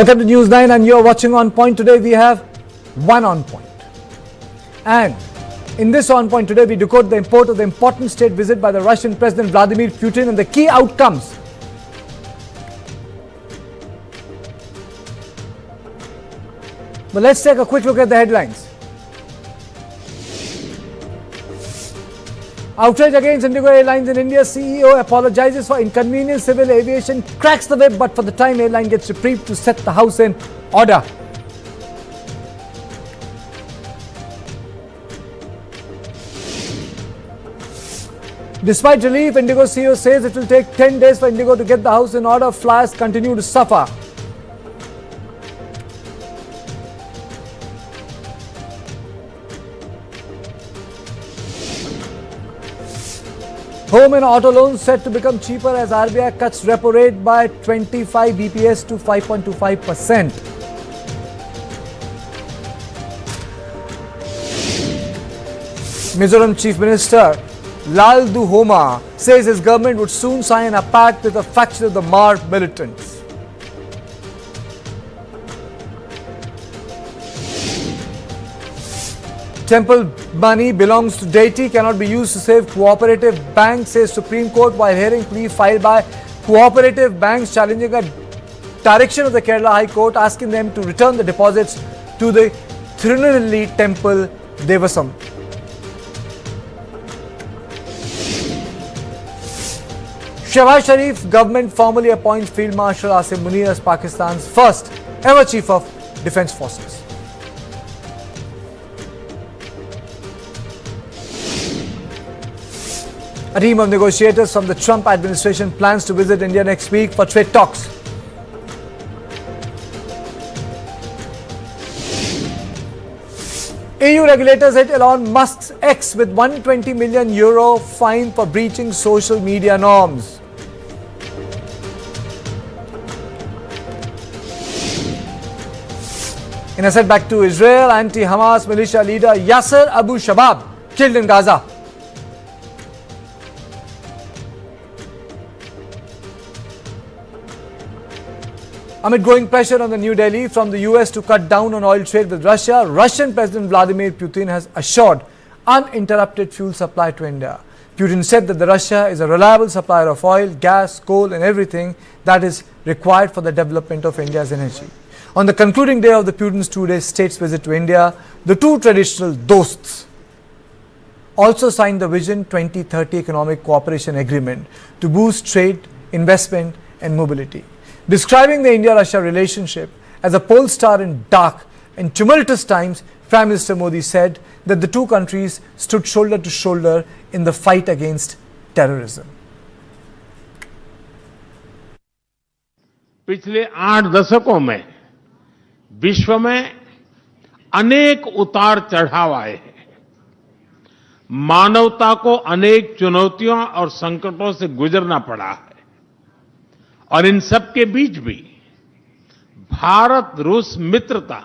Welcome to News9 and you're watching On Point. Today we have one On Point. And in this On Point today we decode the import of the important state visit by the Russian President Vladimir Putin and the key outcomes. But let's take a quick look at the headlines. Outrage against Indigo Airlines in India. CEO apologizes for inconvenience. Civil aviation cracks the whip, but for the time airline gets reprieve to set the house in order. Despite relief, Indigo CEO says it will take 10 days for Indigo to get the house in order. Flyers continue to suffer. Home and auto loans set to become cheaper as RBI cuts repo rate by 25 BPS to 5.25%. Mizoram Chief Minister Lalduhoma says his government would soon sign a pact with a faction of the Mar militants. Temple money belongs to deity, cannot be used to save cooperative banks, says Supreme Court while hearing plea filed by cooperative banks challenging a direction of the Kerala High Court asking them to return the deposits to the Tirunelveli Temple Devasam. Shehbaz Sharif's government formally appoints Field Marshal Asim Munir as Pakistan's first ever Chief of Defence Forces. A team of negotiators from the Trump administration plans to visit India next week for trade talks. EU regulators hit Elon Musk's X with €120 million fine for breaching social media norms. In a setback to Israel, anti-Hamas militia leader Yasser Abu Shabab killed in Gaza. Amid growing pressure on the New Delhi from the US to cut down on oil trade with Russia, Russian President Vladimir Putin has assured uninterrupted fuel supply to India. Putin said that Russia is a reliable supplier of oil, gas, coal and everything that is required for the development of India's energy. On the concluding day of the Putin's two-day states visit to India, the two traditional dosts also signed the Vision 2030 Economic Cooperation Agreement to boost trade, investment and mobility. Describing the India-Russia relationship as a pole star in dark and tumultuous times, Prime Minister Modi said that the two countries stood shoulder to shoulder in the fight against terrorism. पिछले 8 दशकों में विश्व में अनेक उतार चढ़ाव आए हैं। मानवता को अनेक चुनौतियों और संकटों से गुजरना पड़ा है और इन सब के बीच भी भारत रूस मित्रता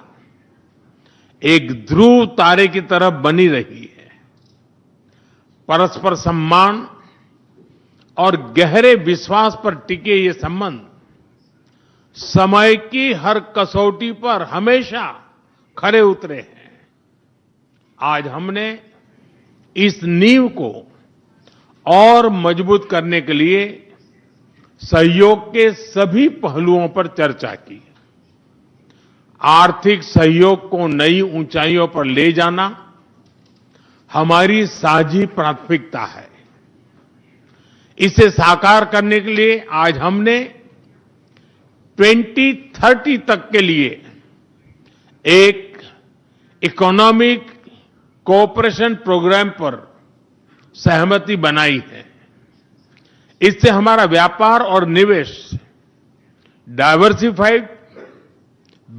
एक ध्रुव तारे की तरफ बनी रही है। परस्पर सम्मान और गहरे विश्वास पर टिके ये संबंध समय की हर कसौटी पर हमेशा खरे उतरे हैं। आज हमने इस नींव को और मजबूत करने के लिए सहयोग के सभी पहलुओं पर चर्चा की। आर्थिक सहयोग को नई ऊंचाइयों पर ले जाना हमारी साझी प्राथमिकता है। इसे साकार करने के लिए आज हमने 2030 तक के लिए एक इकोनॉमिक कोऑपरेशन प्रोग्राम पर सहमति बनाई है। इससे हमारा व्यापार और निवेश डाइवर्सिफाइड,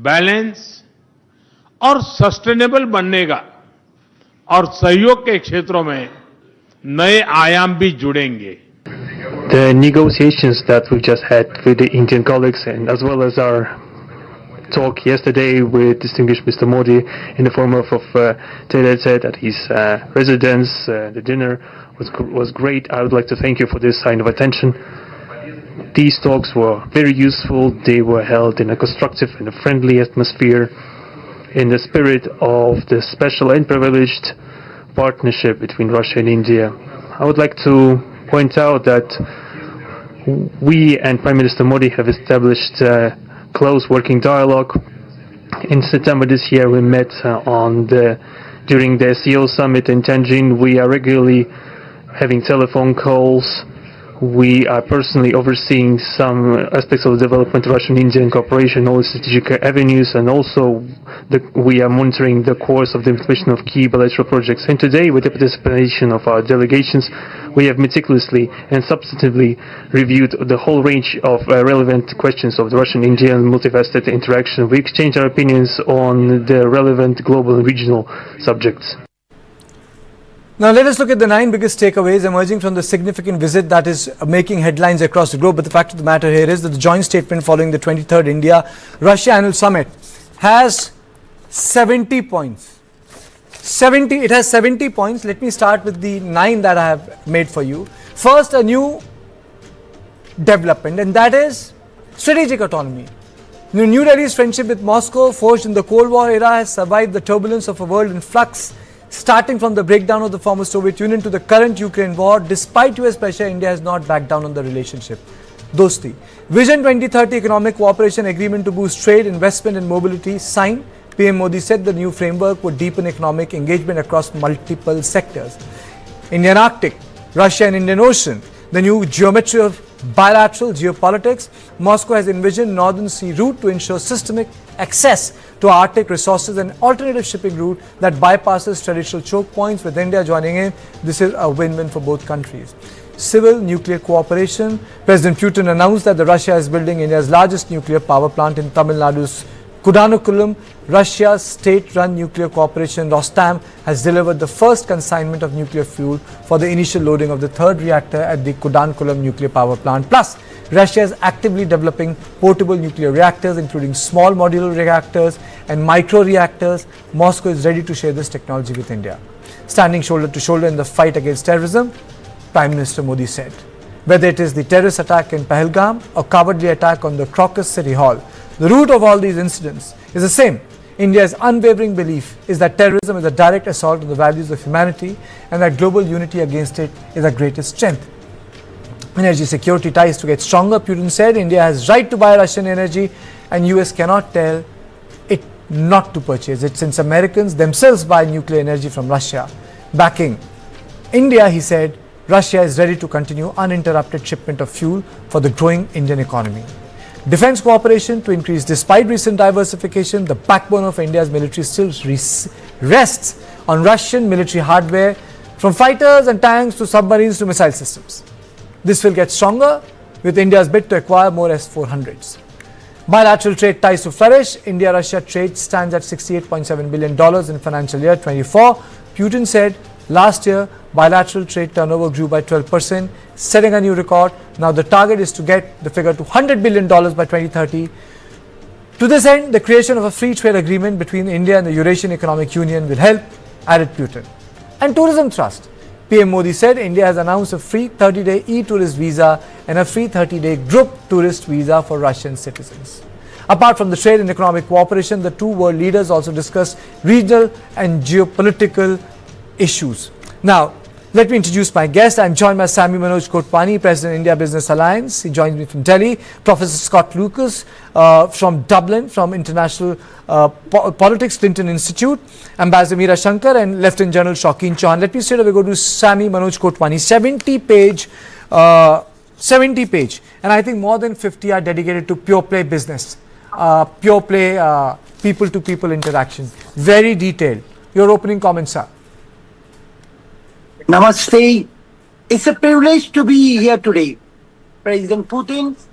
बैलेंस और सस्टेनेबल बनेगा और सहयोग के क्षेत्रों में नए आयाम भी जुड़ेंगे। The negotiations that we just had with the Indian colleagues and as well as our talk yesterday with distinguished Mr. Modi in the form of Taylor said at his residence, the dinner was great. I would like to thank you for this sign of attention. these talks were very useful. They were held in a constructive and a friendly atmosphere, in the spirit of the special and privileged partnership between Russia and India. I would like to point out that we and Prime Minister Modi have established a close working dialogue. In September this year, we met during the SEO summit in Tianjin. We are regularly having telephone calls. We are personally overseeing some aspects of the development of Russian-Indian cooperation, all the strategic avenues, and also we are monitoring the course of the implementation of key bilateral projects. And today, with the participation of our delegations, we have meticulously and substantively reviewed the whole range of relevant questions of the Russian-Indian multifaceted interaction. We exchange our opinions on the relevant global and regional subjects. Now let us look at the 9 biggest takeaways emerging from the significant visit that is making headlines across the globe. But the fact of the matter here is that the joint statement following the 23rd India-Russia annual summit has 70 points. It has 70 points. Let me start with the 9 that I have made for you. First, a new development, and that is strategic autonomy. New Delhi's friendship with Moscow, forged in the Cold War era, has survived the turbulence of a world in flux. Starting from the breakdown of the former Soviet Union to the current Ukraine war, despite US pressure, India has not backed down on the relationship. Dosti. Vision 2030 Economic Cooperation Agreement to boost trade, investment and mobility signed. PM Modi said the new framework would deepen economic engagement across multiple sectors. Indian Arctic, Russia and Indian Ocean. The new geometry of bilateral geopolitics. Moscow has envisioned Northern Sea route to ensure systemic access to Arctic resources and alternative shipping route that bypasses traditional choke points. With India joining in, this is a win-win for both countries. Civil nuclear cooperation. President Putin announced that Russia is building India's largest nuclear power plant in Tamil Nadu's Kudankulam. Russia's state-run nuclear corporation Rostam has delivered the first consignment of nuclear fuel for the initial loading of the third reactor at the Kudankulam nuclear power plant. Plus, Russia is actively developing portable nuclear reactors, including small modular reactors and micro reactors. Moscow is ready to share this technology with India. Standing shoulder to shoulder in the fight against terrorism, Prime Minister Modi said. Whether it is the terrorist attack in Pahalgam or cowardly attack on the Crocus City Hall, the root of all these incidents is the same. India's unwavering belief is that terrorism is a direct assault on the values of humanity and that global unity against it is our greatest strength. Energy security ties to get stronger, Putin said. India has right to buy Russian energy and US cannot tell it not to purchase it, since Americans themselves buy nuclear energy from Russia. Backing India, he said, Russia is ready to continue uninterrupted shipment of fuel for the growing Indian economy. Defense cooperation to increase. Despite recent diversification, the backbone of India's military still rests on Russian military hardware, from fighters and tanks to submarines to missile systems. This will get stronger with India's bid to acquire more S-400s. Bilateral trade ties to flourish. India-Russia trade stands at $68.7 billion in financial year 24. Putin said last year bilateral trade turnover grew by 12%, setting a new record. Now the target is to get the figure to $100 billion by 2030. To this end, the creation of a free trade agreement between India and the Eurasian Economic Union will help, added Putin. And tourism thrust. PM Modi said India has announced a free 30-day e-tourist visa and a free 30-day group tourist visa for Russian citizens. Apart from the trade and economic cooperation, the two world leaders also discussed regional and geopolitical issues. Now, let me introduce my guest. I'm joined by Sami Manoj Kotwani, President India Business Alliance. He joins me from Delhi. Professor Scott Lucas from Dublin, from International Politics, Clinton Institute. Ambassador Meera Shankar and Lieutenant General Shaukin Chauhan. Let me straight away go to Sami Manoj Kotwani. 70 page. And I think more than 50 are dedicated to pure play business, pure play people-to-people interaction. Very detailed. Your opening comments, sir. Namaste. It's a privilege to be here today. President Putin's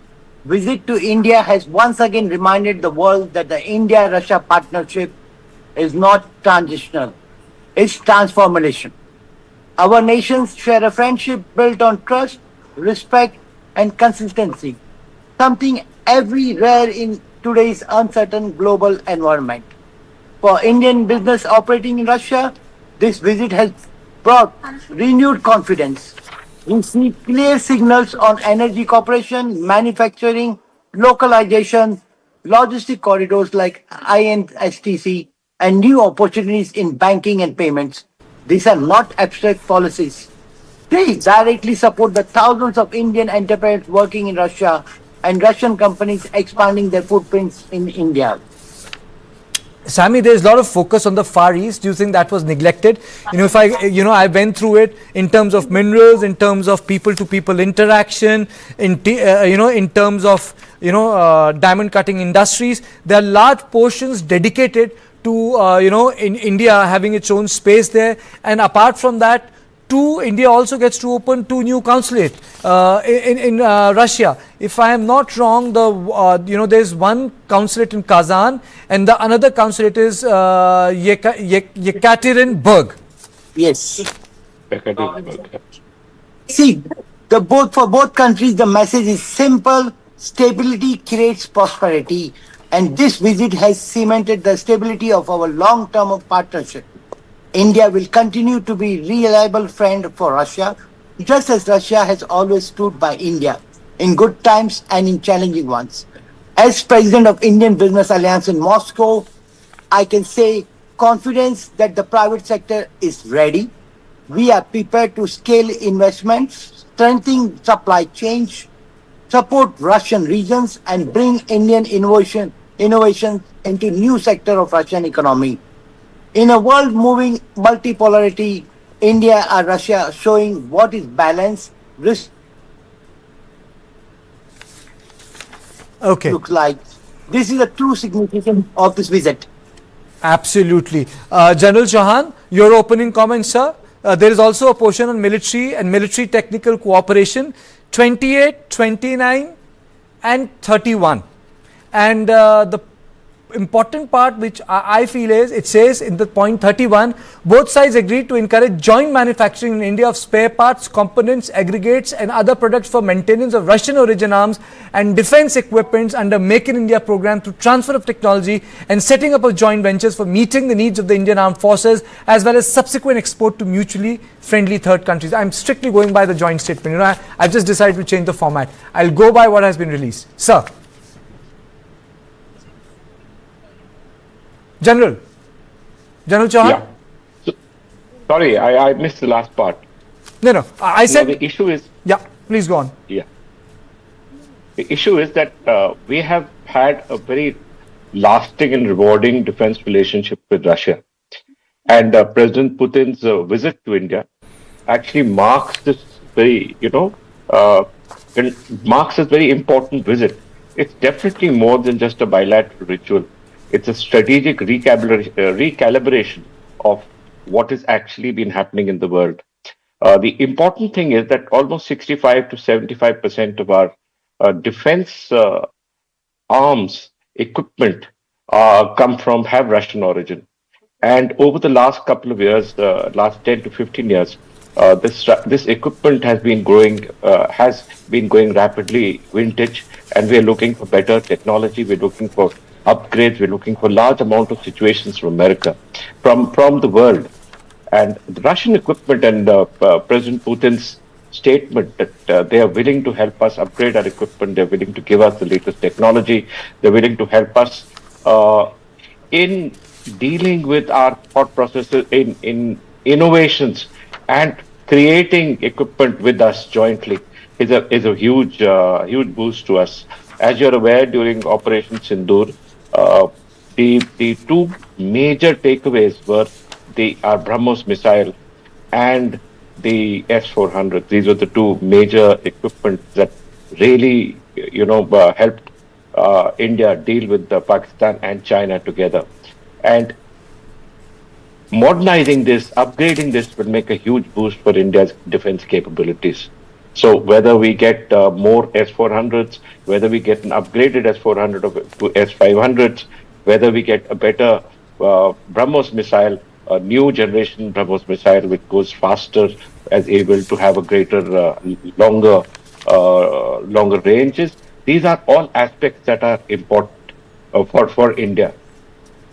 visit to India has once again reminded the world that the India-Russia partnership is not transitional, it's transformation. Our nations share a friendship built on trust, respect, and consistency, something very rare in today's uncertain global environment. For Indian business operating in Russia, this visit has brought renewed confidence. We see clear signals on energy cooperation, manufacturing, localization, logistic corridors like INSTC, and new opportunities in banking and payments. These are not abstract policies. They directly support the thousands of Indian enterprises working in Russia and Russian companies expanding their footprints in India. Sammy, there's a lot of focus on the Far East. Do you think that was neglected? If I went through it in terms of minerals, in terms of people-to-people interaction, in terms of, diamond cutting industries. There are large portions dedicated to, in India having its own space there. And apart from that, India also gets to open 2 new consulate in Russia. If I am not wrong, there's one consulate in Kazan and the another consulate is Yekaterinburg. Yes. See, for both countries, the message is simple: stability creates prosperity, and this visit has cemented the stability of our long-term partnership. India will continue to be a reliable friend for Russia, just as Russia has always stood by India in good times and in challenging ones. As president of Indian Business Alliance in Moscow, I can say confidence that the private sector is ready. We are prepared to scale investments, strengthen supply chains, support Russian regions, and bring Indian innovation into new sector of Russian economy. In a world moving multipolarity, India and Russia showing what is balance, risk looks like. This is the true significance of this visit. Absolutely. General Chauhan, your opening comments, sir. There is also a portion on military and military technical cooperation, 28, 29 and 31. And the important part which I feel is, it says in the point 31, both sides agreed to encourage joint manufacturing in India of spare parts, components, aggregates and other products for maintenance of Russian origin arms and defense equipments under Make in India program through transfer of technology and setting up of joint ventures for meeting the needs of the Indian armed forces as well as subsequent export to mutually friendly third countries. I'm strictly going by the joint statement. I've just decided to change the format. I'll go by what has been released. Sir. General Chauhan? Yeah. Sorry, I missed the last part. No. I said the issue is. Yeah, please go on. Yeah. The issue is that we have had a very lasting and rewarding defense relationship with Russia. And President Putin's visit to India actually marks this very, marks this very important visit. It's definitely more than just a bilateral ritual. It's a strategic recalibration of what has actually been happening in the world. The important thing is that almost 65 to 75% of our defense arms equipment have Russian origin. And over the last couple of years, last 10 to 15 years, this equipment has been going rapidly vintage, and we are looking for better technology. We're looking for upgrades. We're looking for large amount of situations from America, from the world. And the Russian equipment and President Putin's statement that they are willing to help us upgrade our equipment, they're willing to give us the latest technology, they're willing to help us in dealing with our thought processes, in innovations, and creating equipment with us jointly is a huge boost to us. As you're aware, during Operation Sindoor, the two major takeaways were our BrahMos missile and the S-400. These were the two major equipment that really, helped India deal with Pakistan and China together. And modernizing this, upgrading this will make a huge boost for India's defense capabilities. So whether we get more S-400s, whether we get an upgraded S-400 to S-500s, whether we get a better BrahMos missile, a new generation BrahMos missile which goes faster, as able to have a greater, longer ranges. These are all aspects that are important for India.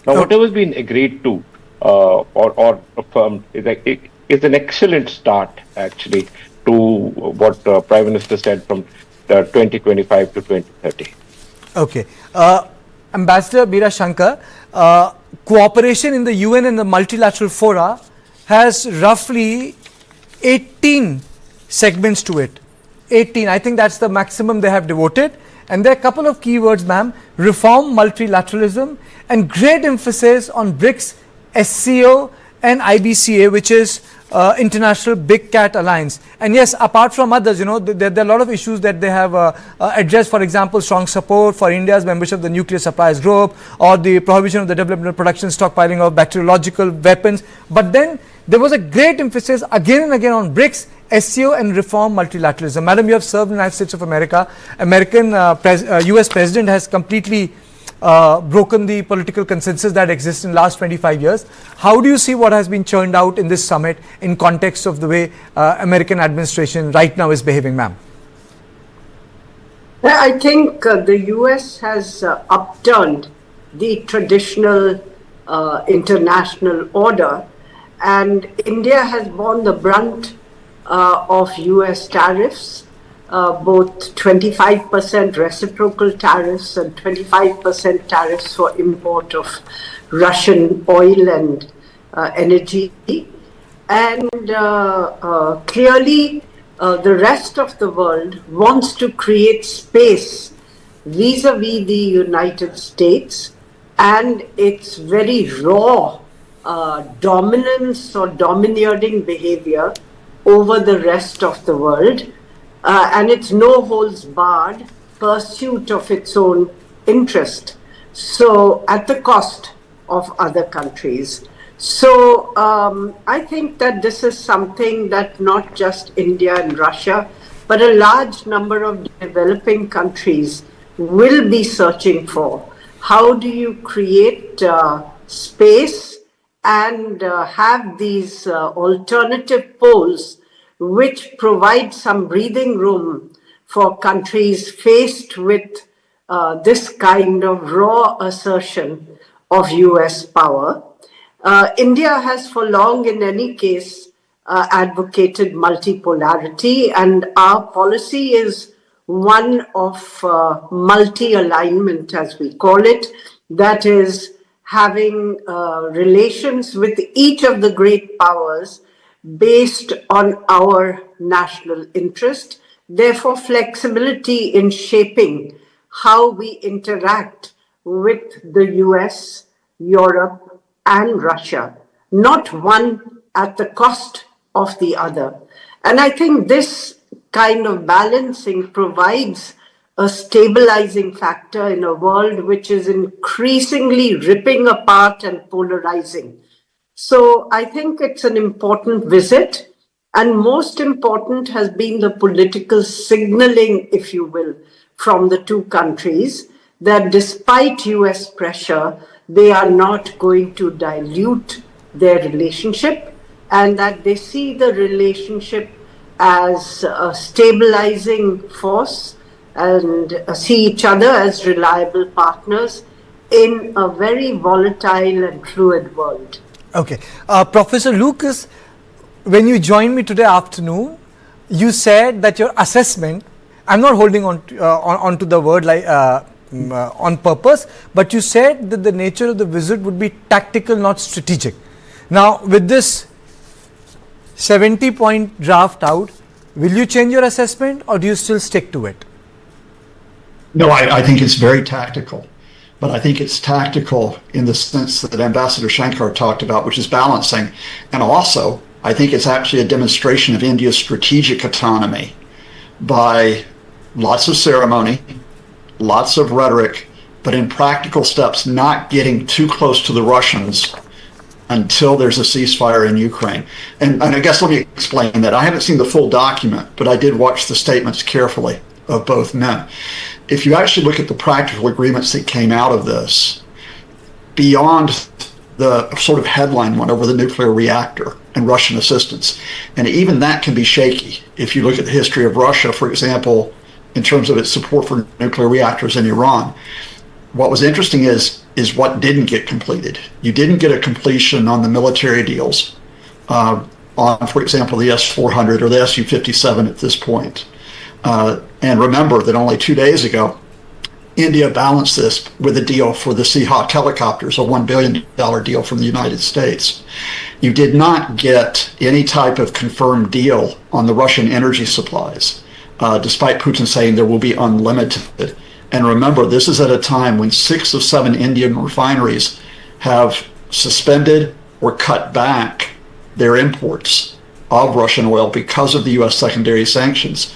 Now, whatever has been agreed to or affirmed is an excellent start, actually, to what Prime Minister said from 2025 to 2030. Okay. Ambassador Meera Shankar, cooperation in the UN and the multilateral fora has roughly 18 segments to it. 18. I think that's the maximum they have devoted. And there are a couple of keywords, ma'am: reform, multilateralism, and great emphasis on BRICS, SCO, and IBCA, which is International Big Cat Alliance. And yes, apart from others, you know, there are a lot of issues that they have addressed. For example, strong support for India's membership of the Nuclear Suppliers Group, or the prohibition of the development, production, stockpiling of bacteriological weapons. But then there was a great emphasis again and again on BRICS, SCO, and reform, multilateralism. Madam, you have served in the United States of America. US President has completely broken the political consensus that exists in the last 25 years. How do you see what has been churned out in this summit in context of the way American administration right now is behaving, ma'am? I think the US has upturned the traditional international order, and India has borne the brunt of US tariffs, both 25% reciprocal tariffs and 25% tariffs for import of Russian oil and energy. And clearly the rest of the world wants to create space vis-a-vis the United States and its very raw dominance or domineering behavior over the rest of the world, and its no holds barred pursuit of its own interest, so at the cost of other countries. So I think that this is something that not just India and Russia, but a large number of developing countries will be searching for. How do you create space and have these alternative poles which provide some breathing room for countries faced with this kind of raw assertion of US power? India has for long, in any case, advocated multipolarity, and our policy is one of multi-alignment, as we call it, that is having relations with each of the great powers based on our national interest, therefore flexibility in shaping how we interact with the US, Europe, and Russia, not one at the cost of the other. And I think this kind of balancing provides a stabilizing factor in a world which is increasingly ripping apart and polarizing. So I think it's an important visit, and most important has been the political signaling, if you will, from the two countries, that despite US pressure, they are not going to dilute their relationship, and that they see the relationship as a stabilizing force and see each other as reliable partners in a very volatile and fluid world. Okay. Professor Lucas, when you joined me today afternoon, you said that your assessment, I'm not holding on to the word like on purpose, but you said that the nature of the visit would be tactical, not strategic. Now, with this 70-point draft out, will you change your assessment, or do you still stick to it? No, I think it's very tactical. But I think it's tactical in the sense that Ambassador Shankar talked about, which is balancing. And also, I think it's actually a demonstration of India's strategic autonomy by lots of ceremony, lots of rhetoric, but in practical steps, not getting too close to the Russians until there's a ceasefire in Ukraine. And I guess let me explain that. I haven't seen the full document, but I did watch the statements carefully of both men. If you actually look at the practical agreements that came out of this, beyond the sort of headline one over the nuclear reactor and Russian assistance, and even that can be shaky. If you look at the history of Russia, for example, in terms of its support for nuclear reactors in Iran, what was interesting is what didn't get completed. You didn't get a completion on the military deals, on on, for example, the S-400 or the Su-57 at this point. And remember that only 2 days ago, India balanced this with a deal for the Seahawk helicopters, a $1 billion deal from the United States. You did not get any type of confirmed deal on the Russian energy supplies, despite Putin saying there will be unlimited. And remember, this is at a time when 6 of 7 Indian refineries have suspended or cut back their imports of Russian oil because of the U.S. secondary sanctions.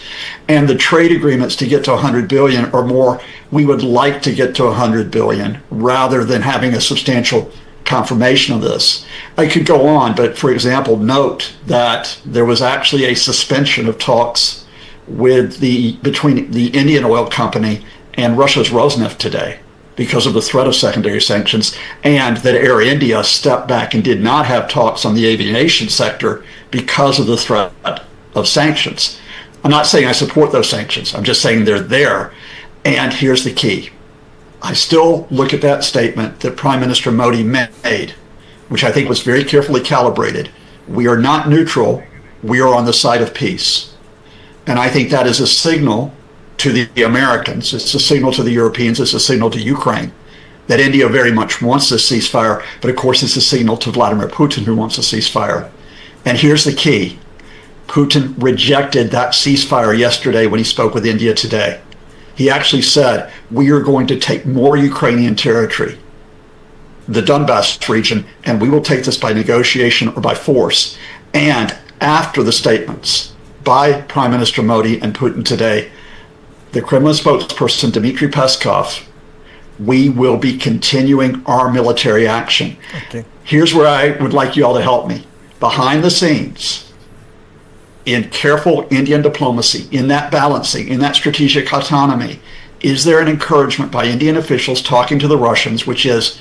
And the trade agreements to get to 100 billion or more, we would like to get to 100 billion rather than having a substantial confirmation of this. I could go on, but for example, note that there was actually a suspension of talks between the Indian oil company and Russia's Rosneft today because of the threat of secondary sanctions, and that Air India stepped back and did not have talks on the aviation sector because of the threat of sanctions. I'm not saying I support those sanctions. I'm just saying they're there. And here's the key. I still look at that statement that Prime Minister Modi made, which I think was very carefully calibrated. We are not neutral. We are on the side of peace. And I think that is a signal to the Americans. It's a signal to the Europeans. It's a signal to Ukraine that India very much wants this ceasefire. But of course, it's a signal to Vladimir Putin, who wants a ceasefire. And here's the key. Putin rejected that ceasefire yesterday when he spoke with India today. He actually said, we are going to take more Ukrainian territory, the Donbass region, and we will take this by negotiation or by force. And after the statements by Prime Minister Modi and Putin today, the Kremlin spokesperson Dmitry Peskov, we will be continuing our military action. Okay. Here's where I would like you all to help me. Behind the scenes, in careful Indian diplomacy, in that balancing, in that strategic autonomy, is there an encouragement by Indian officials talking to the Russians, which is,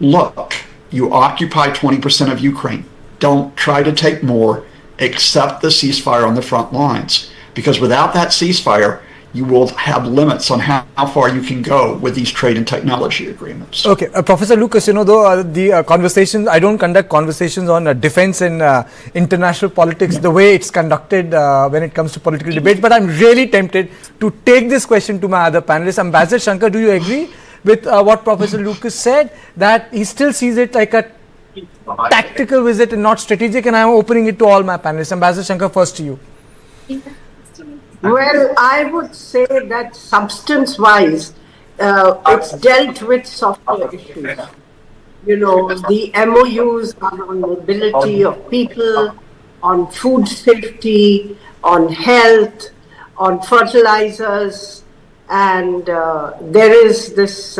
look, you occupy 20% of Ukraine. Don't try to take more, accept the ceasefire on the front lines. Because without that ceasefire, you will have limits on how far you can go with these trade and technology agreements. Okay, Professor Lucas, though the conversations, I don't conduct conversations on defense and international politics the way it's conducted when it comes to political debate, but I'm really tempted to take this question to my other panelists. Ambassador Shankar, do you agree with what Professor Lucas said, that he still sees it like a tactical visit and not strategic? And I'm opening it to all my panelists. Ambassador Shankar, first to you. Well, I would say that substance-wise, it's dealt with softer issues. The MOUs are on mobility of people, on food safety, on health, on fertilizers, and there is this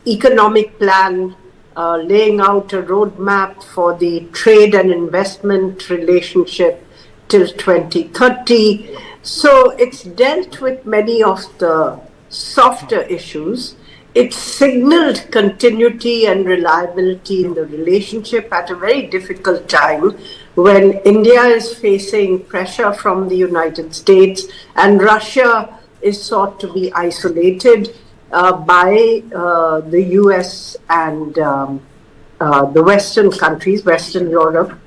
economic plan laying out a roadmap for the trade and investment relationship till 2030. So it's dealt with many of the softer issues. It signaled continuity and reliability in the relationship at a very difficult time when India is facing pressure from the United States and Russia is thought to be isolated by the US and the Western countries, Western Europe.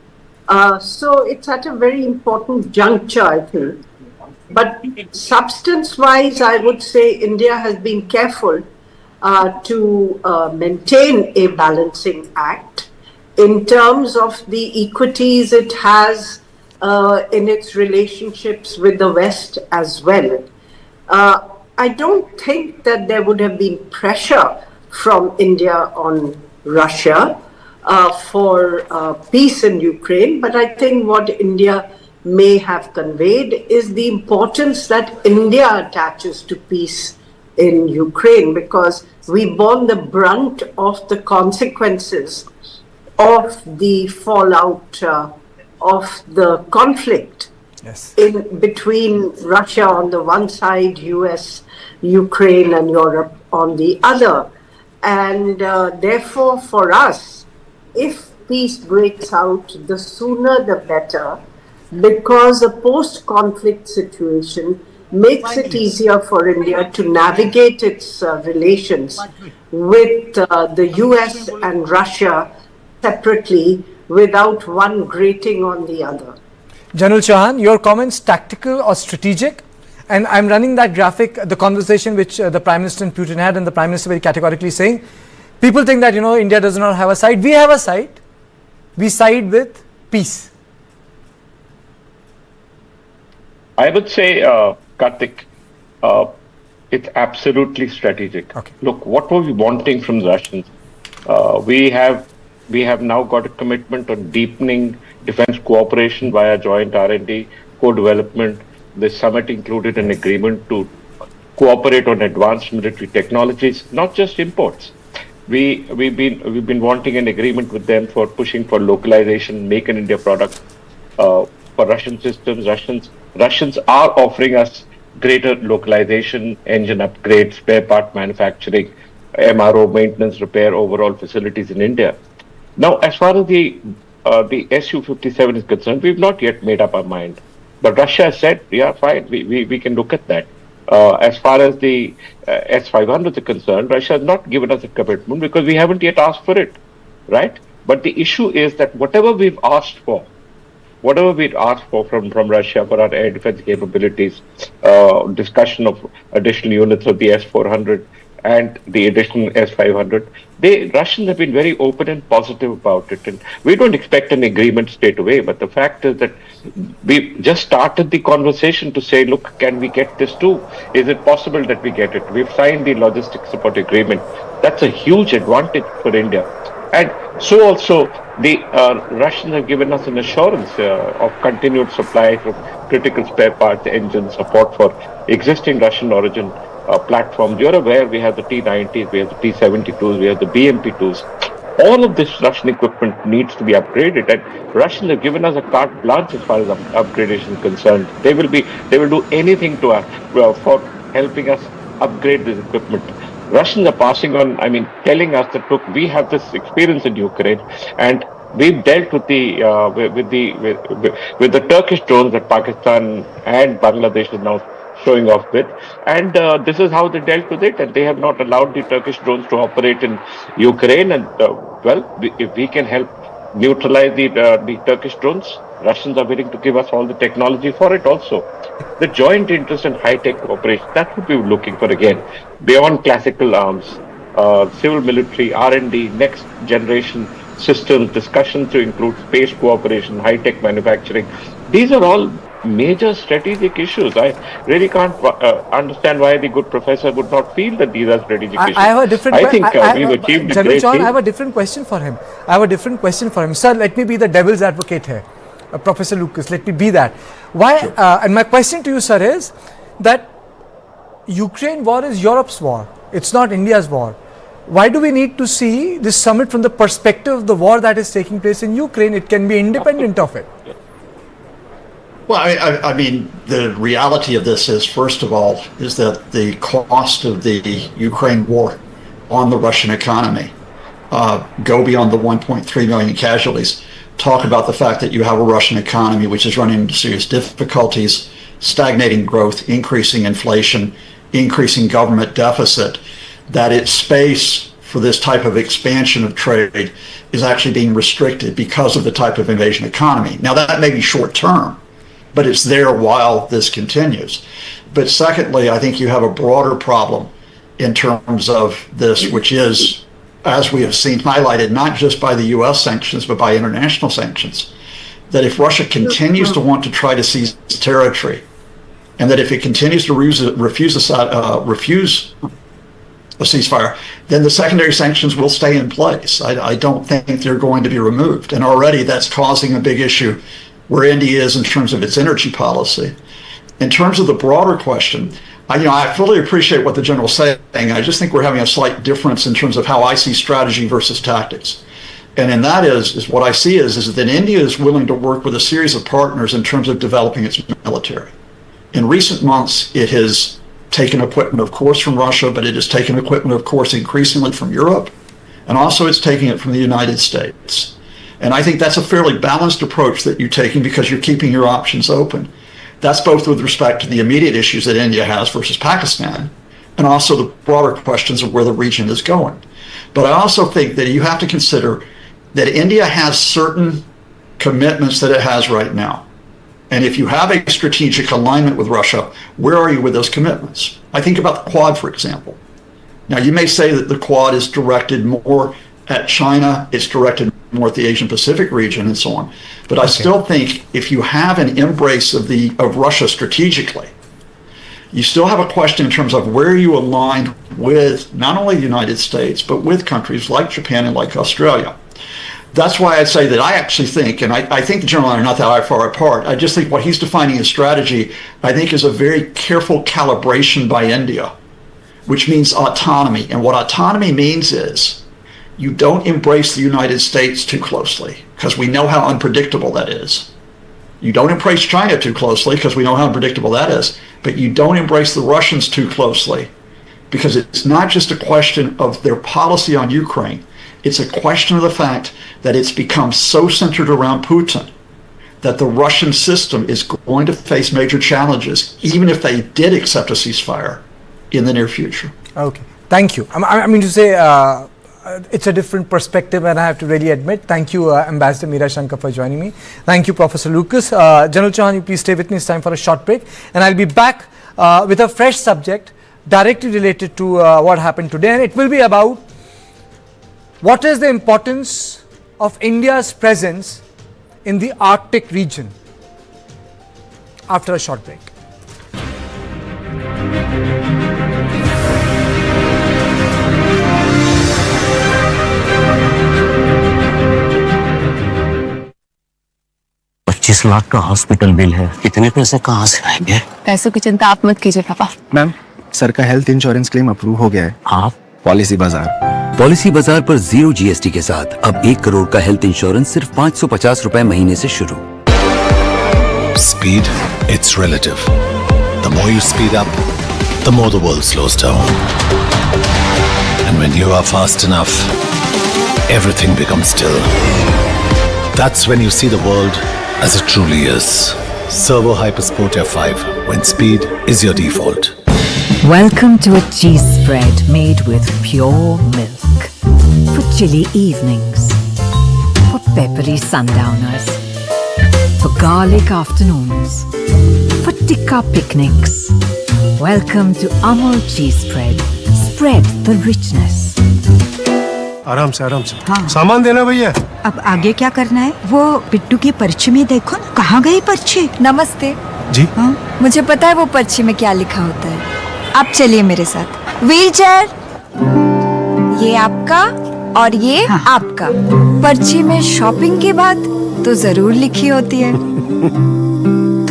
So it's at a very important juncture, I think. But substance-wise, I would say India has been careful to maintain a balancing act in terms of the equities it has in its relationships with the West as well. I don't think that there would have been pressure from India on Russia for peace in Ukraine, but I think what India may have conveyed is the importance that India attaches to peace in Ukraine, because we borne the brunt of the consequences of the fallout of the conflict in between Russia on the one side, US, Ukraine and Europe on the other. And therefore for us, if peace breaks out, the sooner the better, because a post-conflict situation makes it easier for India to navigate its relations with the US and Russia separately without one grating on the other. General Chauhan, your comments, tactical or strategic? And I'm running that graphic, the conversation which the Prime Minister and Putin had, and the Prime Minister very categorically saying, people think that, India does not have a side. We have a side. We side with peace. I would say, Kartik, it's absolutely strategic. Okay. Look, what were we wanting from the Russians? We have now got a commitment on deepening defense cooperation via joint R&D, co-development. The summit included an agreement to cooperate on advanced military technologies, not just imports. We've been wanting an agreement with them for pushing for localization, make in India products for Russian systems. Russians are offering us greater localization, engine upgrades, spare part manufacturing, MRO, maintenance, repair, overall facilities in India. Now, as far as the Su-57 is concerned, we've not yet made up our mind. But Russia has said, yeah, fine, we can look at that. As far as the S-500 is concerned, Russia has not given us a commitment because we haven't yet asked for it, right? But the issue is that whatever we've asked for from Russia for our air defense capabilities, discussion of additional units of the S-400 and the additional S-500, Russians have been very open and positive about it. And we don't expect an agreement straight away. But the fact is that we just started the conversation to say, look, can we get this too? Is it possible that we get it? We've signed the logistics support agreement. That's a huge advantage for India. And so also the Russians have given us an assurance of continued supply of critical spare parts, engine support for existing Russian origin platforms. You're aware we have the T-90s, we have the T-72s, we have the BMP-2s. All of this Russian equipment needs to be upgraded, and Russians have given us a carte blanche as far as upgradation is concerned. They will do anything to us for helping us upgrade this equipment. Russians are passing on, telling us that, look, we have this experience in Ukraine, and we've dealt with the Turkish drones that Pakistan and Bangladesh is now showing off with, and this is how they dealt with it, and they have not allowed the Turkish drones to operate in Ukraine. And if we can help neutralize the Turkish drones, Russians are willing to give us all the technology for it also. The joint interest in high-tech cooperation, that's what we were looking for again, beyond classical arms, civil military, R&D, next generation systems, discussions to include space cooperation, high-tech manufacturing. These are all major strategic issues. I really can't understand why the good professor would not feel that these are strategic issues. I have a different we've achieved a General great Chauhan, deal. I have a different question for him. Sir, let me be the devil's advocate here. Professor Lucas, let me be that. Why? Sure. And my question to you, sir, is that Ukraine war is Europe's war. It's not India's war. Why do we need to see this summit from the perspective of the war that is taking place in Ukraine? It can be independent of it. Well, the reality of this is, first of all, is that the cost of the Ukraine war on the Russian economy go beyond the 1.3 million casualties. Talk about the fact that you have a Russian economy which is running into serious difficulties, stagnating growth, increasing inflation, increasing government deficit, that its space for this type of expansion of trade is actually being restricted because of the type of invasion economy. Now, that may be short term, but it's there while this continues. But secondly, I think you have a broader problem in terms of this, which is, as we have seen highlighted, not just by the U.S. sanctions, but by international sanctions, that if Russia continues to want to try to seize territory, and that if it continues to refuse a ceasefire, then the secondary sanctions will stay in place. I don't think they're going to be removed. And already that's causing a big issue where India is in terms of its energy policy. In terms of the broader question, I fully appreciate what the general's saying. I just think we're having a slight difference in terms of how I see strategy versus tactics. And that is what I see is that India is willing to work with a series of partners in terms of developing its military. In recent months, it has taken equipment, of course, from Russia, but it has taken equipment, of course, increasingly from Europe, and also it's taking it from the United States. And I think that's a fairly balanced approach that you're taking because you're keeping your options open. That's both with respect to the immediate issues that India has versus Pakistan, and also the broader questions of where the region is going. But I also think that you have to consider that India has certain commitments that it has right now. And if you have a strategic alignment with Russia, where are you with those commitments? I think about the Quad, for example. Now, you may say that the Quad is directed more at China, it's directed more at the Asian Pacific region and so on. But I still think if you have an embrace of Russia strategically, you still have a question in terms of where you aligned with not only the United States, but with countries like Japan and like Australia. That's why I'd say that I actually think, and I think the general are not that far apart, I just think what he's defining as strategy, I think is a very careful calibration by India, which means autonomy. And what autonomy means is you don't embrace the United States too closely, because we know how unpredictable that is. You don't embrace China too closely, because we know how unpredictable that is. But you don't embrace the Russians too closely, because it's not just a question of their policy on Ukraine. It's a question of the fact that it's become so centered around Putin that the Russian system is going to face major challenges, even if they did accept a ceasefire in the near future. Okay, thank you. I mean to say, it's a different perspective, and I have to really admit. Thank you, Ambassador Meera Shankar, for joining me. Thank you, Professor Lucas. General Chauhan, you please stay with me. It's time for a short break, and I'll be back with a fresh subject directly related to what happened today, and it will be about what is the importance of India's presence in the Arctic region. After a short break. ₹25 lakh का hospital bill है। इतने पैसे कहाँ से आएंगे? पैसों की चिंता आप मत कीजिए पापा। मैम, सर का हेल्थ इंश्योरेंस क्लेम अप्रूव हो गया है। आप पॉलिसी बाजार। पॉलिसी बाजार पर 0 GST के साथ अब 1 करोड़ का हेल्थ इंश्योरेंस सिर्फ ₹550 महीने से शुरू। Speed, it's relative. The more you speed up, the more the world slows down. And when you are fast enough, everything becomes still. That's when you see the world as it truly is. Servo Hypersport F5, when speed is your default. Welcome to a cheese spread made with pure milk. For chilly evenings, for peppery sundowners, for garlic afternoons, for tikka picnics. Welcome to Amul cheese spread. Spread the richness. आराम से हाँ। सामान देना भैया। अब आगे क्या करना है? वो बिट्टू की पर्ची में देखो ना, कहाँ गई पर्ची? नमस्ते जी। हाँ? मुझे पता है वो पर्ची में क्या लिखा होता है। आप चलिए मेरे साथ। व्हीलचेयर, ये आपका और ये हाँ। आपका। पर्ची में शॉपिंग की बात तो जरूर लिखी होती है।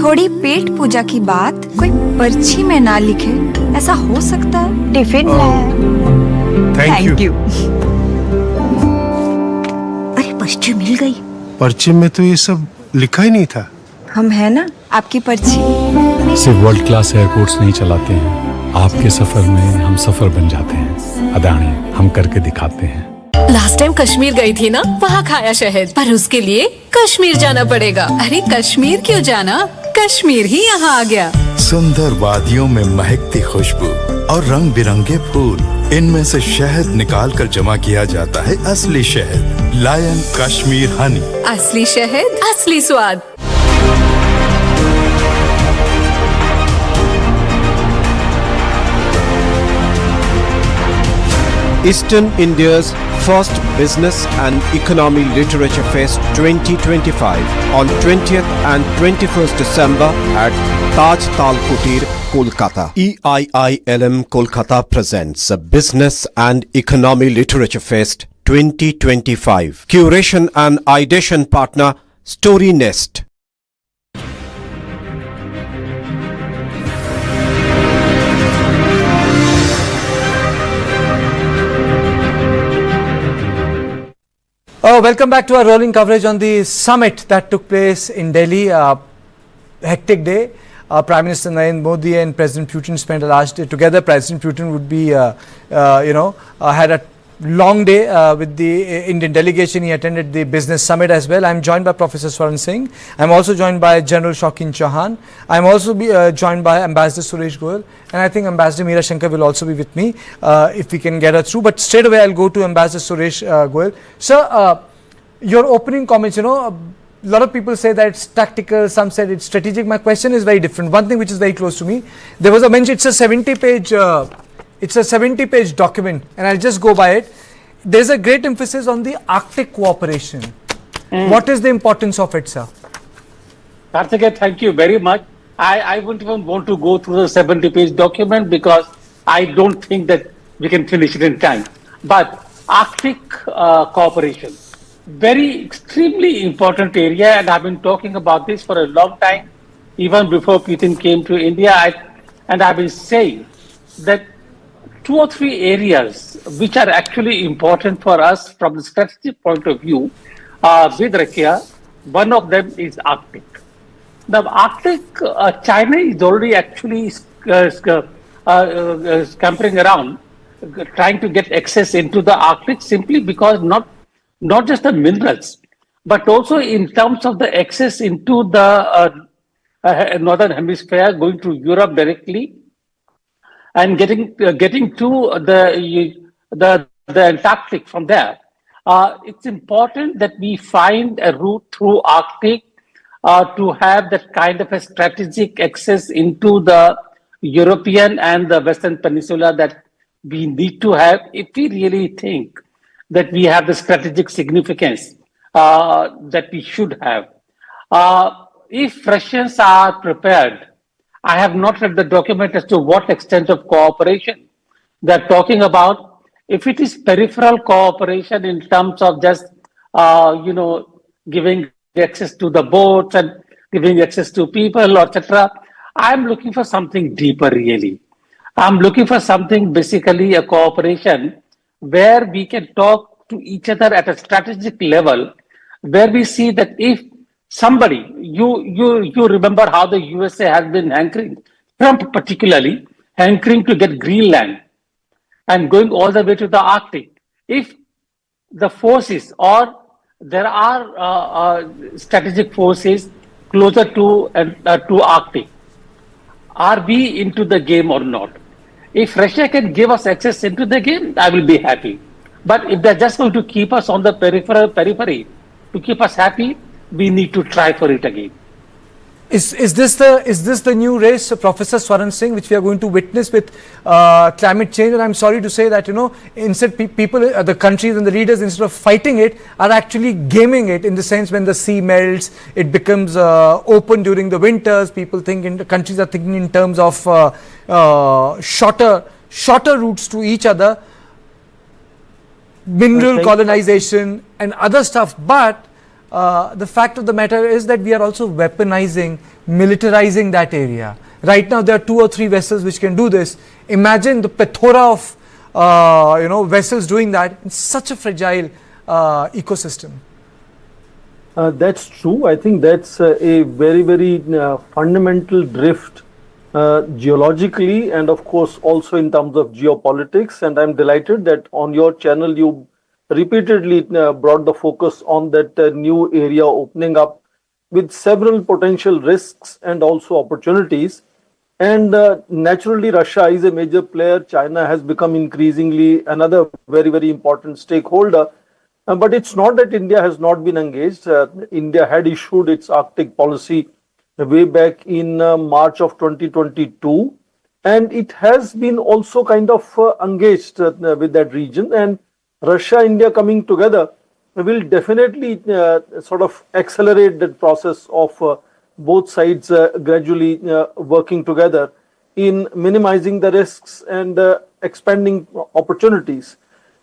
थोड़ी पेट पूजा की बात कोई पर्ची में ना लिखे, ऐसा हो सकता है? टिफिन लाया। Thank you. अरे पर्ची मिल गई। पर्ची में तो ये सब लिखा ही नहीं था। हम है ना आपकी पर्ची। सिर्फ वर्ल्ड क्लास एयरपोर्ट्स नहीं चलाते हैं, आपके सफर में हम सफर बन जाते हैं। अदानी हम करके दिखाते हैं। लास्ट टाइम कश्मीर गई थी ना, वहाँ खाया शहद, पर उसके लिए कश्मीर जाना पड़ेगा। अरे कश्मीर क्यों जाना, कश्मीर ही यहाँ आ गया। सुंदर वादियों में महकती खुशबू और रंग बिरंगे फूल, इनमें से शहद निकाल कर जमा किया जाता है असली शहद, लायन कश्मीर हनी। असली शहद, असली स्वाद। Eastern India's first Business and Economy Literature Fest 2025 on 20th and 21st December at Taj Tal Kutir, Kolkata. EIILM Kolkata presents a Business and Economy Literature Fest 2025. Curation and ideation partner Story Nest. Welcome back to our rolling coverage on the summit that took place in Delhi. Hectic day. Prime Minister Narendra Modi and President Putin spent a last day together. President Putin would be, had a long day with the Indian delegation. He attended the business summit as well. I'm joined by Professor Swaran Singh. I'm also joined by General Shaukin Chauhan. I'm also joined by Ambassador Suresh Goyal, and I think Ambassador Meera Shankar will also be with me if we can get her through. But straight away I'll go to Ambassador Suresh Goyal. Sir, Your opening comments, a lot of people say that it's tactical, some said it's strategic. My question is very different. One thing which is very close to me, there was a mention, it's a 70-page document, and I'll just go by it. There's a great emphasis on the Arctic cooperation. What is the importance of it, sir? Kartikeya, thank you very much. I wouldn't even want to go through the 70-page document because I don't think that we can finish it in time. But Arctic cooperation, very extremely important area, and I've been talking about this for a long time, even before Putin came to India. And I've been saying that 2 or 3 areas which are actually important for us from the strategic point of view with Russia. One of them is Arctic. The Arctic, China is already actually scampering around, trying to get access into the Arctic simply because not just the minerals, but also in terms of the access into the northern hemisphere, going to Europe directly, and getting to the Antarctic from there. It's important that we find a route through Arctic to have that kind of a strategic access into the European and the Western Peninsula that we need to have if we really think that we have the strategic significance that we should have. If Russians are prepared, I have not read the document as to what extent of cooperation they're talking about. If it is peripheral cooperation in terms of just, giving access to the boats and giving access to people, etc., I'm looking for something deeper, really. I'm looking for something, basically a cooperation where we can talk to each other at a strategic level, where we see that if somebody, you remember how the USA has been hankering, Trump particularly, hankering to get Greenland and going all the way to the Arctic. If the forces or there are strategic forces closer to Arctic, are we into the game or not? If Russia can give us access into the game, I will be happy. But if they're just going to keep us on the periphery to keep us happy, we need to try for it again. Is this the new race, Professor Swaran Singh, which we are going to witness with climate change? And I'm sorry to say that, instead people, the countries and the leaders, instead of fighting it, are actually gaming it, in the sense when the sea melts, it becomes open during the winters. People think, countries are thinking in terms of shorter routes to each other, mineral colonization and other stuff. But the fact of the matter is that we are also weaponizing, militarizing that area. Right now there are 2 or 3 vessels which can do this. Imagine the plethora of vessels doing that in such a fragile ecosystem. That's true. I think that's a very, very fundamental drift geologically, and of course also in terms of geopolitics. And I'm delighted that on your channel you repeatedly brought the focus on that new area opening up with several potential risks and also opportunities. And naturally, Russia is a major player. China has become increasingly another very, very important stakeholder. But it's not that India has not been engaged. India had issued its Arctic policy way back in March of 2022. And it has been also kind of engaged with that region. And Russia, India coming together will definitely sort of accelerate that process of both sides gradually working together in minimizing the risks and expanding opportunities.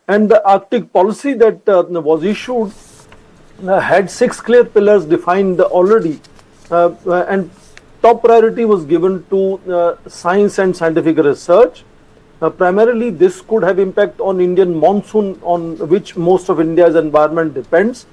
And the Arctic policy that was issued had 6 clear pillars defined already, and top priority was given to science and scientific research. Primarily, this could have impact on Indian monsoon, on which most of India's environment depends.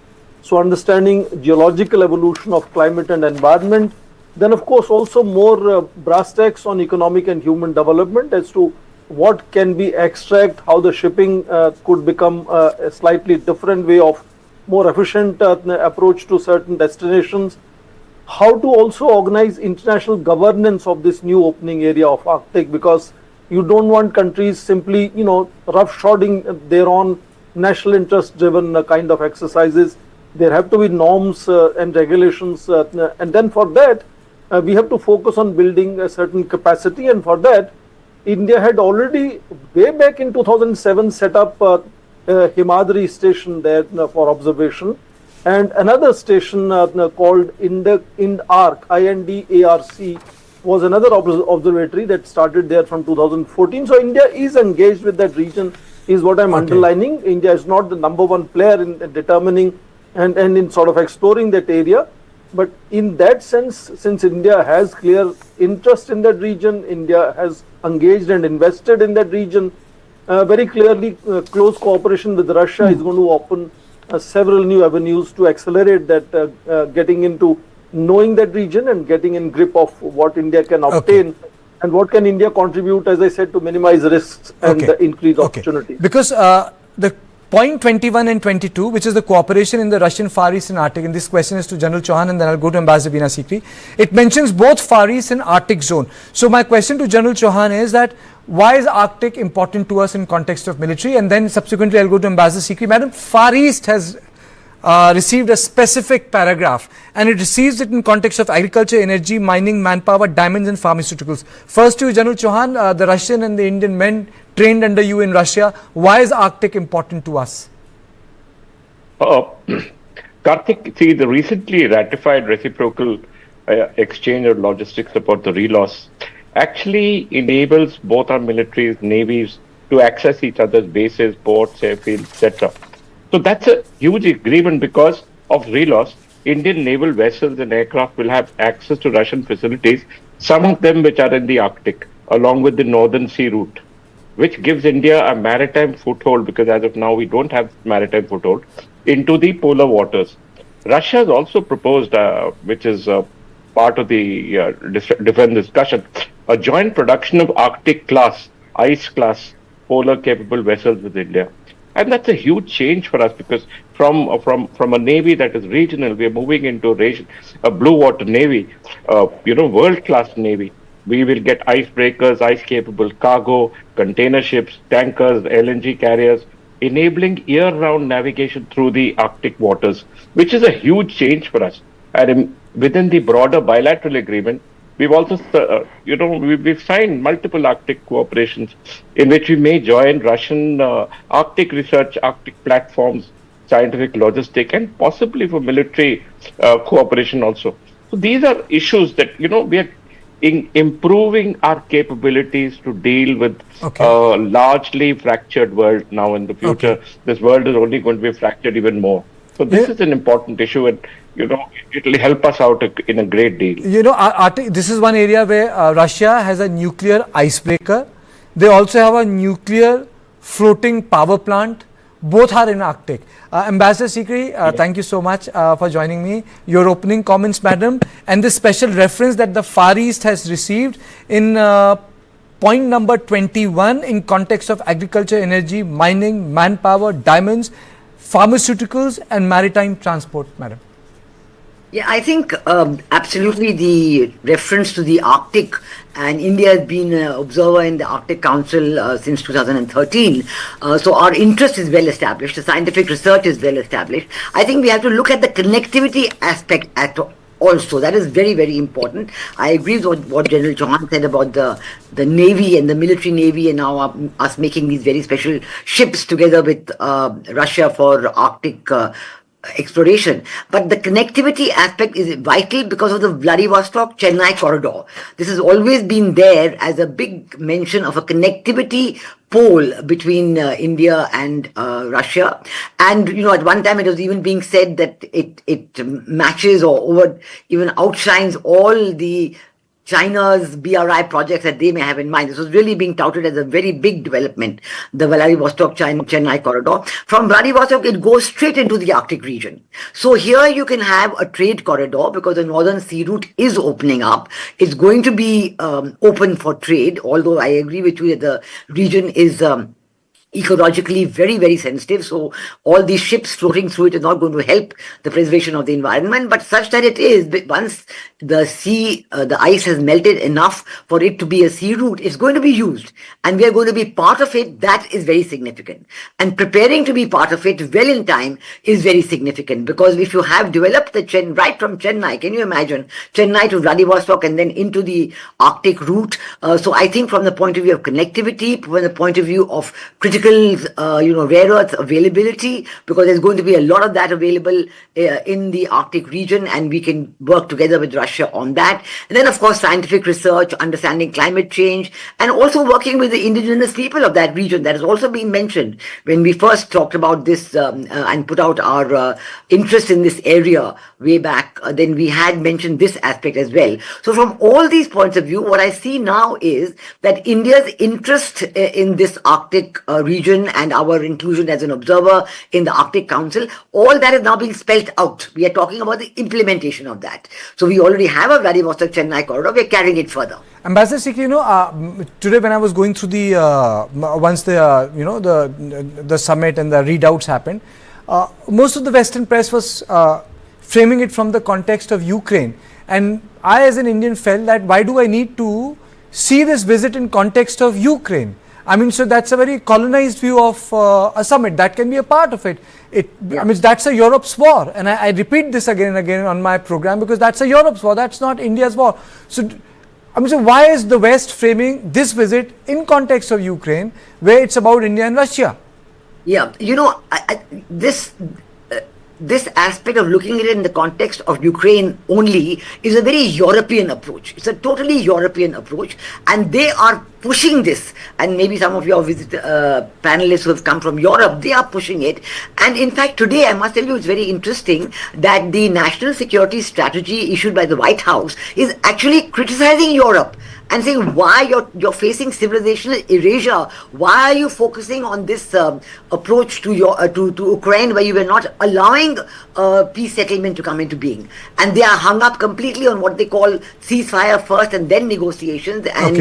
So, understanding geological evolution of climate and environment. Then, of course, also more brass tacks on economic and human development as to what can be extract, how the shipping could become a slightly different way of more efficient approach to certain destinations. How to also organize international governance of this new opening area of Arctic, because you don't want countries simply, roughshod their own national interest driven kind of exercises. There have to be norms and regulations, and then for that, we have to focus on building a certain capacity, and for that, India had already, way back in 2007, set up Himadri station there for observation, and another station called INDARC, INDARC, was another observatory that started there from 2014. So India is engaged with that region, is what I'm underlining. India is not the number one player in determining and in sort of exploring that area. But in that sense, since India has clear interest in that region, India has engaged and invested in that region, very clearly close cooperation with Russia is going to open several new avenues to accelerate that getting into knowing that region and getting in grip of what India can obtain and what can India contribute, as I said, to minimize risks and increase opportunities. Because the point 21 and 22, which is the cooperation in the Russian Far East and Arctic, and this question is to General Chauhan and then I'll go to Ambassador Veena Sikri. It mentions both Far East and Arctic zone. So my question to General Chauhan is that why is Arctic important to us in context of military? And then subsequently I'll go to Ambassador Sikri. Madam, Far East has received a specific paragraph and it receives it in context of agriculture, energy, mining, manpower, diamonds and pharmaceuticals. First to General Chauhan, the Russian and the Indian men trained under you in Russia, why is Arctic important to us? Karthik, see, the recently ratified reciprocal exchange of logistics support, the RELOS, actually enables both our militaries, navies to access each other's bases, ports, airfields, etc. So that's a huge agreement. Because of RELOS, Indian naval vessels and aircraft will have access to Russian facilities, some of them which are in the Arctic, along with the Northern Sea route, which gives India a maritime foothold, because as of now we don't have maritime foothold, into the polar waters. Russia has also proposed, which is part of the defense discussion, a joint production of Arctic class, ice class, polar capable vessels with India. And that's a huge change for us, because from a navy that is regional, we are moving into a blue water navy, world class navy. We will get icebreakers, ice capable cargo, container ships, tankers, LNG carriers, enabling year round navigation through the Arctic waters, which is a huge change for us. And within the broader bilateral agreement, we've also, we've signed multiple Arctic cooperations in which we may join Russian Arctic research, Arctic platforms, scientific logistic, and possibly for military cooperation also. So these are issues that, we are improving our capabilities to deal with a largely fractured world now. In the future, this world is only going to be fractured even more. So this is an important issue, and it will help us out in a great deal. This is one area where Russia has a nuclear icebreaker. They also have a nuclear floating power plant. Both are in Arctic. Ambassador Sikri, thank you so much for joining me. Your opening comments, madam, and this special reference that the Far East has received in point number 21 in context of agriculture, energy, mining, manpower, diamonds, pharmaceuticals and maritime transport, madam. Yeah, I think absolutely the reference to the Arctic, and India has been an observer in the Arctic Council since 2013. So our interest is well established. The scientific research is well established. I think we have to look at the connectivity aspect also. That is very, very important. I agree with what General Chauhan said about the Navy and the military Navy, and now us making these very special ships together with Russia for Arctic exploration. But the connectivity aspect is vital because of the Vladivostok-Chennai corridor. This has always been there as a big mention of a connectivity pole between India and Russia. And, at one time it was even being said that it matches or even outshines all the China's BRI projects that they may have in mind. This was really being touted as a very big development, the Vladivostok-Chennai corridor. From Vladivostok, it goes straight into the Arctic region. So here you can have a trade corridor because the Northern Sea route is opening up. It's going to be open for trade, although I agree with you that the region is ecologically very, very sensitive. So all these ships floating through it is not going to help the preservation of the environment, but such that it is, once the sea, the ice has melted enough for it to be a sea route, it's going to be used. And we are going to be part of it. That is very significant. And preparing to be part of it well in time is very significant, because if you have developed the right from Chennai, can you imagine Chennai to Vladivostok and then into the Arctic route? So I think from the point of view of connectivity, from the point of view of critical rare earth availability, because there's going to be a lot of that available in the Arctic region, and we can work together with Russia on that. And then, of course, scientific research, understanding climate change, and also working with the indigenous people of that region. That has also been mentioned when we first talked about this and put out our interest in this area way back. Then we had mentioned this aspect as well. So from all these points of view, what I see now is that India's interest in this Arctic region and our inclusion as an observer in the Arctic Council, all that is now being spelled out. We are talking about the implementation of that. So we already have a Vladivostok-Chennai corridor. We are carrying it further. Ambassador Sikri, today when I was going through the once the summit and the readouts happened, most of the Western press was framing it from the context of Ukraine, and I, as an Indian, felt that why do I need to see this visit in context of Ukraine? I mean, so that's a very colonized view of a summit. That can be a part of it. I mean, that's a Europe's war, and I repeat this again and again on my program, because that's a Europe's war. That's not India's war. So, I mean, so why is the West framing this visit in context of Ukraine, where it's about India and Russia? Yeah, this aspect of looking at it in the context of Ukraine only is a very European approach. It's a totally European approach, and they are pushing this. And maybe some of your panelists who have come from Europe, they are pushing it. And in fact, today, I must tell you, it's very interesting that the national security strategy issued by the White House is actually criticizing Europe and saying why you're facing civilizational erasure. Why are you focusing on this approach to Ukraine, where you were not allowing peace settlement to come into being? And they are hung up completely on what they call ceasefire first and then negotiations. And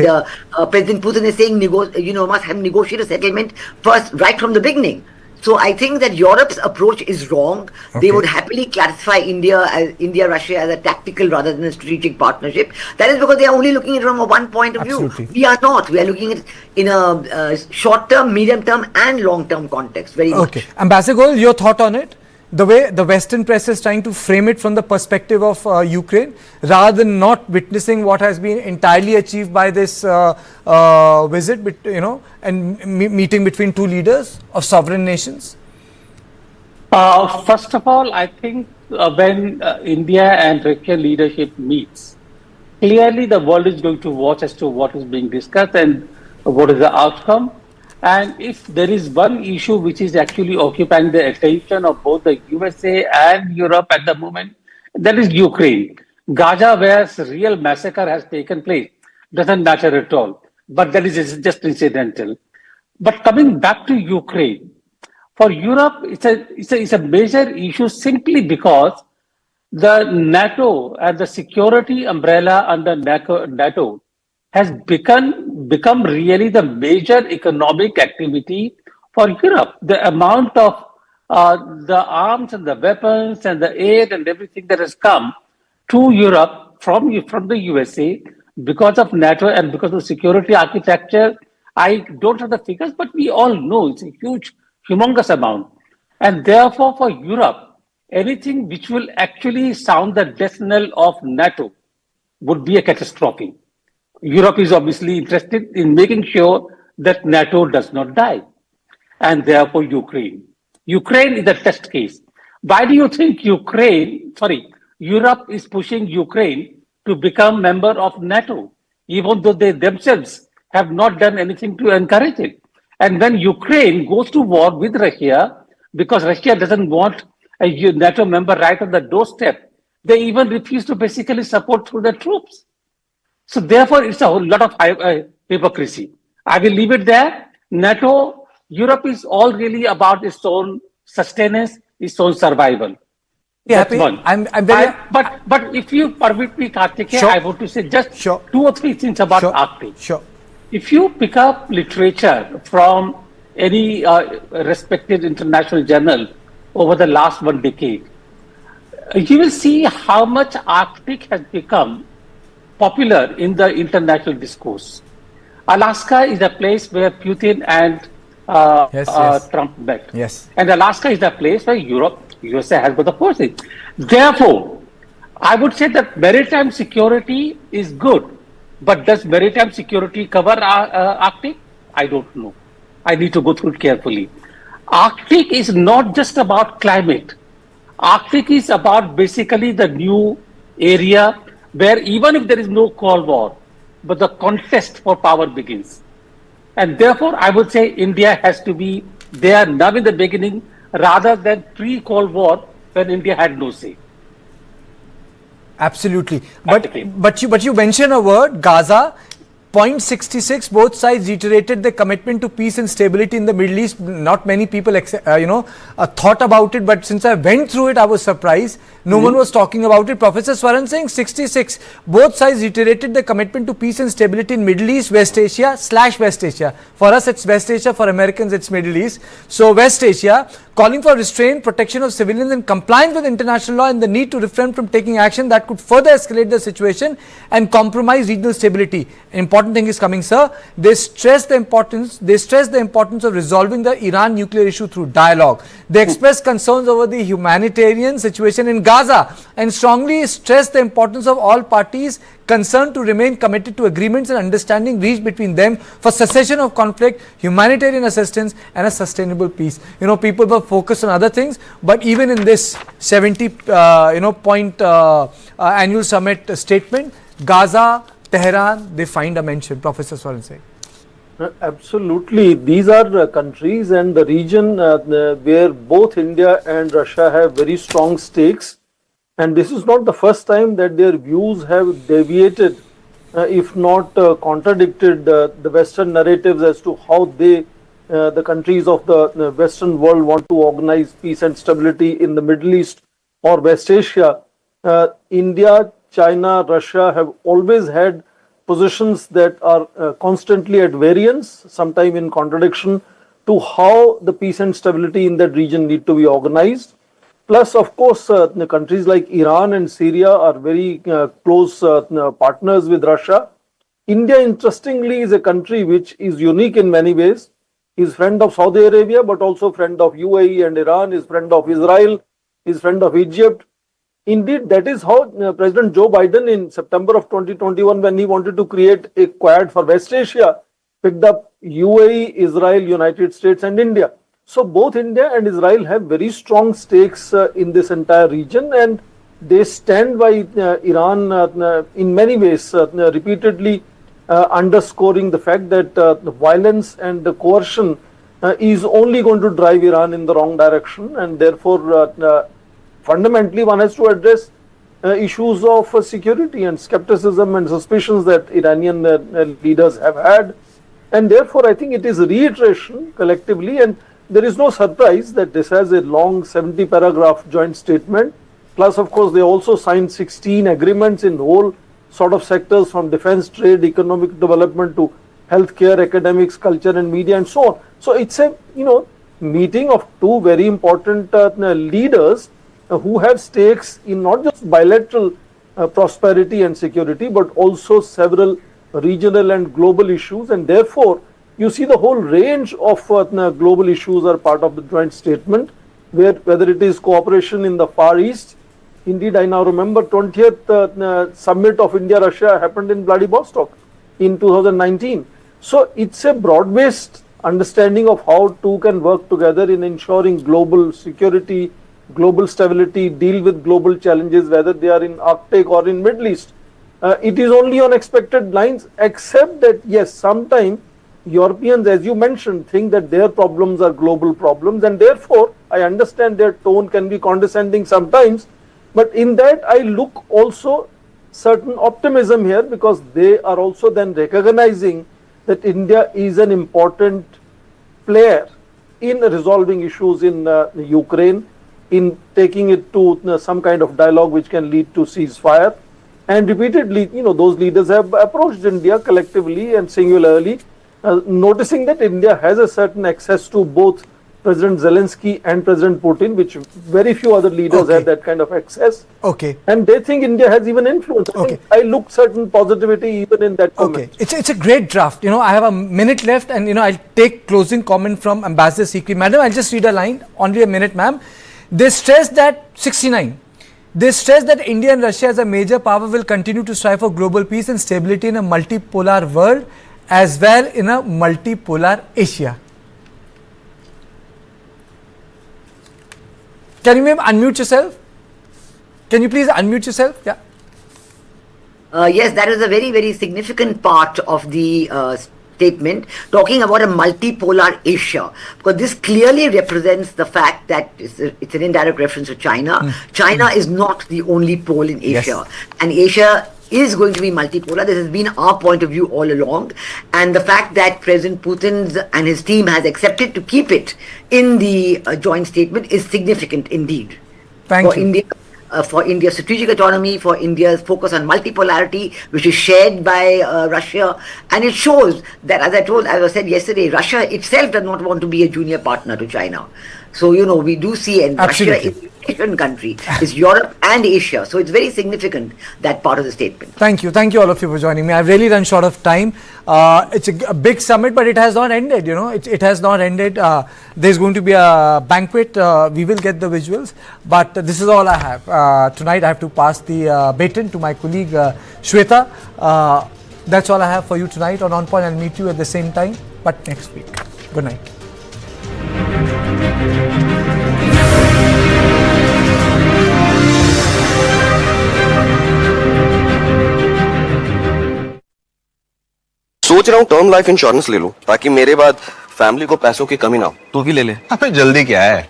President Putin is saying must have negotiated settlement first, right from the beginning. So I think that Europe's approach is wrong. They would happily classify India-Russia as a tactical rather than a strategic partnership. That is because they are only looking at it from one point of view. We are not. We are looking at it in a short-term, medium-term and long-term context. Very much. Ambassador Goel, your thought on it? The way the Western press is trying to frame it from the perspective of Ukraine, rather than not witnessing what has been entirely achieved by this visit, and meeting between two leaders of sovereign nations? First of all, I think when India and Russian leadership meets, clearly the world is going to watch as to what is being discussed and what is the outcome. And if there is one issue which is actually occupying the attention of both the USA and Europe at the moment, that is Ukraine. Gaza, where real massacre has taken place, doesn't matter at all. But that is just incidental. But coming back to Ukraine, for Europe, it's a major issue simply because the NATO and the security umbrella under NATO has become really the major economic activity for Europe. The amount of the arms and the weapons and the aid and everything that has come to Europe from the USA because of NATO and because of security architecture, I don't have the figures, but we all know it's a humongous amount. And therefore, for Europe, anything which will actually sound the death knell of NATO would be a catastrophe. Europe is obviously interested in making sure that NATO does not die. And therefore, Ukraine is a test case. Why do you think Europe is pushing Ukraine to become member of NATO, even though they themselves have not done anything to encourage it? And when Ukraine goes to war with Russia, because Russia doesn't want a NATO member right on the doorstep, they even refuse to basically support through the troops. So therefore, it's a whole lot of hypocrisy. I will leave it there. NATO, Europe is all really about its own sustenance, its own survival. That's one. But if you permit me, Kartikeya, I want to say just 2 or 3 things about Arctic. If you pick up literature from any respected international journal over the last 1 decade, you will see how much Arctic has become popular in the international discourse. Alaska is a place where Putin and Trump met. Yes. And Alaska is a place where USA has got the forces. Therefore, I would say that maritime security is good. But does maritime security cover Arctic? I don't know. I need to go through it carefully. Arctic is not just about climate. Arctic is about basically the new area where even if there is no Cold War, but the contest for power begins. And therefore, I would say India has to be there now in the beginning rather than pre-Cold War when India had no say. Absolutely. But you mentioned a word, Gaza. Point 66, both sides reiterated their commitment to peace and stability in the Middle East. Not many people, thought about it, but since I went through it, I was surprised. No one was talking about it. Professor Swaran saying 66, both sides reiterated their commitment to peace and stability in Middle East, West Asia / West Asia. For us, it's West Asia. For Americans, it's Middle East. So West Asia, calling for restraint, protection of civilians and compliance with international law and the need to refrain from taking action that could further escalate the situation and compromise regional stability. Important thing is coming, sir. They stress the importance of resolving the Iran nuclear issue through dialogue. They express concerns over the humanitarian situation in Gaza and strongly stress the importance of all parties concerned to remain committed to agreements and understanding reached between them for cessation of conflict, humanitarian assistance and a sustainable peace. People were focused on other things, but even in this 70-point annual summit statement, Gaza, Tehran, they find a mention. Professor Swaran Singh. Absolutely. These are countries and the region where both India and Russia have very strong stakes. And this is not the first time that their views have deviated, if not contradicted the Western narratives as to how the countries of the Western world want to organize peace and stability in the Middle East or West Asia. India, China, Russia have always had positions that are constantly at variance, sometimes in contradiction to how the peace and stability in that region need to be organized. Plus, of course, countries like Iran and Syria are very close partners with Russia. India, interestingly, is a country which is unique in many ways. Is friend of Saudi Arabia, but also friend of UAE and Iran, is friend of Israel, is friend of Egypt. Indeed, that is how President Joe Biden in September of 2021, when he wanted to create a Quad for West Asia, picked up UAE, Israel, United States and India. So both India and Israel have very strong stakes in this entire region, and they stand by Iran in many ways, repeatedly underscoring the fact that the violence and the coercion is only going to drive Iran in the wrong direction, and therefore fundamentally one has to address issues of security and skepticism and suspicions that Iranian leaders have had. And therefore I think it is a reiteration collectively, and there is no surprise that this has a long 70-paragraph joint statement. Plus, of course, they also signed 16 agreements in whole sort of sectors from defense, trade, economic development to healthcare, academics, culture and media and so on. So it's a meeting of two very important leaders who have stakes in not just bilateral prosperity and security, but also several regional and global issues. And therefore, you see the whole range of global issues are part of the joint statement, whether it is cooperation in the Far East. Indeed, I now remember 20th summit of India-Russia happened in Vladivostok in 2019. So it's a broad-based understanding of how two can work together in ensuring global security, global stability, deal with global challenges, whether they are in Arctic or in Middle East. It is only on expected lines, except that, yes, sometimes Europeans, as you mentioned, think that their problems are global problems, and therefore I understand their tone can be condescending sometimes, but in that I look also certain optimism here, because they are also then recognizing that India is an important player in resolving issues in Ukraine, in taking it to some kind of dialogue which can lead to ceasefire. And repeatedly, those leaders have approached India collectively and singularly noticing that India has a certain access to both President Zelensky and President Putin, which very few other leaders have that kind of access. Okay. And they think India has even influence. I look certain positivity even in that comment. Okay. It's a great draft. I have a minute left, and I'll take closing comment from Ambassador Sikri. Madam, I'll just read a line. Only a minute, ma'am. They stress that 69. They stress that India and Russia as a major power will continue to strive for global peace and stability in a multipolar world as well in a multipolar Asia. Can you unmute yourself? Can you please unmute yourself? Yeah. Yes, that is a very, very significant part of the statement, talking about a multipolar Asia, because this clearly represents the fact that it's an indirect reference to China. China is not the only pole in Asia, and Asia is going to be multipolar. This has been our point of view all along, and the fact that President Putin and his team has accepted to keep it in the joint statement is significant indeed. Thank you. India, for India's strategic autonomy, for India's focus on multipolarity, which is shared by Russia, and it shows that, as I said yesterday, Russia itself does not want to be a junior partner to China. So, we do see, and Russia is an Asian country, it's Europe and Asia. So it's very significant, that part of the statement. Thank you. Thank you all of you for joining me. I've really run short of time. It's a big summit, but it has not ended, it has not ended. There's going to be a banquet. We will get the visuals, but this is all I have. Tonight I have to pass the baton to my colleague Shweta. That's all I have for you tonight on Point. I'll meet you at the same time, but next week. Good night. सोच रहा हूँ term life insurance ले लूं ताकि मेरे बाद family को पैसों की कमी ना हो। तू भी ले ले। अबे जल्दी क्या है,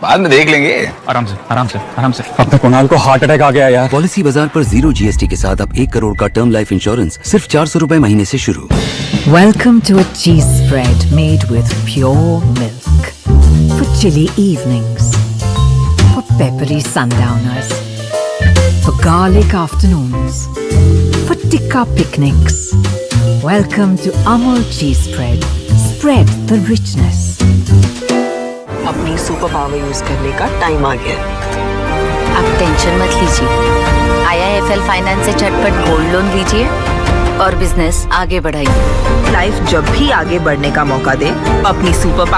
बाद में देख लेंगे। आराम से। अपने कुणाल को हार्ट अटैक आ गया यार। पॉलिसी बाजार पर 0 GST के साथ अब 1 करोड़ का टर्म लाइफ इंश्योरेंस सिर्फ 400 रुपए महीने से शुरू। Welcome to a cheese spread made with pure milk. For chilly evenings. For peppery sundowners. For garlic afternoons. For tikka picnics. Welcome to Amul cheese spread. Spread the richness. अपनी super power use करने का time आ गया। अब tension मत लीजिए, IIFL finance से झटपट gold loan लीजिए और बिजनेस आगे बढ़ाइए। लाइफ जब भी आगे बढ़ने का मौका दे, अपनी सुपर